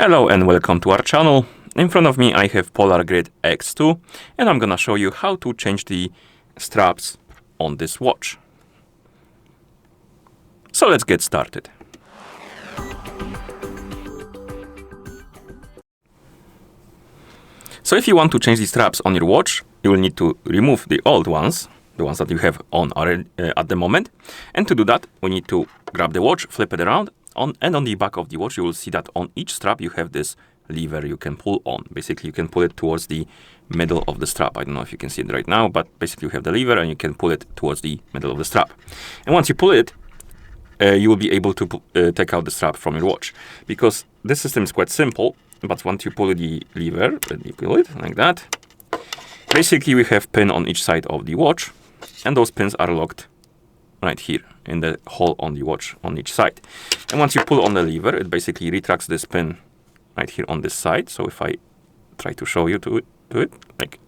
Hello and welcome to our channel. In front of me I have Polar Grid X2 and I'm gonna show you how to change the straps on this watch. So let's get started. So if you want to change the straps on your watch, you will need to remove the old ones, the ones that you have on at the moment. And to do that, we need to grab the watch, flip it around, and on the back of the watch, you will see that on each strap you have this lever you can pull on. Basically, you can pull it towards the middle of the strap. I don't know if you can see it right now, but basically you have the lever and you can pull it towards the middle of the strap. And once you pull it, you will be able to take out the strap from your watch. Because this system is quite simple, but once you pull the lever, let me pull it like that. Basically, we have pin on each side of the watch, and those pins are locked right here in the hole on the watch on each side. And once you pull on the lever, it basically retracts this pin right here on this side. So if I try to show you to it, like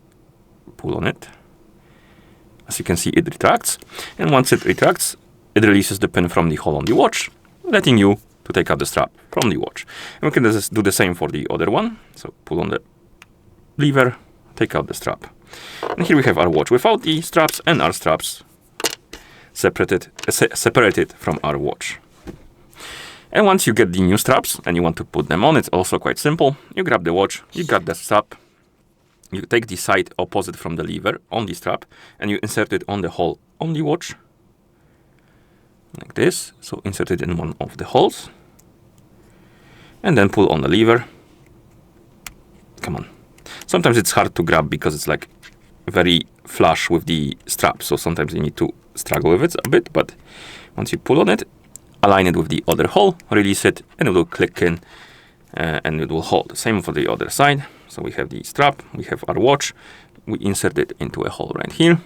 pull on it, as you can see, it retracts. And once it retracts, it releases the pin from the hole on the watch, letting you to take out the strap from the watch. And we can just do the same for the other one. So pull on the lever, take out the strap. And here we have our watch without the straps and our straps separated from our watch. And once you get the new straps and you want to put them on, it's also quite simple. You grab the watch, you got the strap, you take the side opposite from the lever on the strap and you insert it on the hole on the watch like this. So insert it in one of the holes and then pull on the lever. Come on. Sometimes it's hard to grab because it's like very flush with the strap, so sometimes you need to struggle with it a bit, but once you pull on it, align it with the other hole, release it, and it will click in and it will hold. Same for the other side. So we have the strap, we have our watch, we insert it into a hole right here,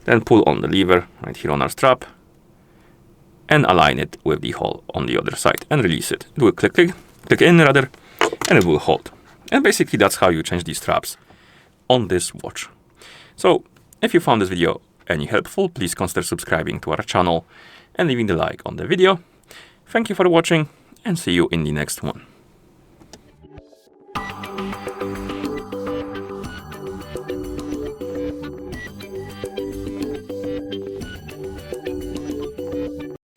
then pull on the lever right here on our strap and align it with the hole on the other side and release it. It will click in rather, and it will hold. And basically that's how you change these straps on this watch. So if you found this video any helpful, please consider subscribing to our channel and leaving the like on the video. Thank you for watching and see you in the next one.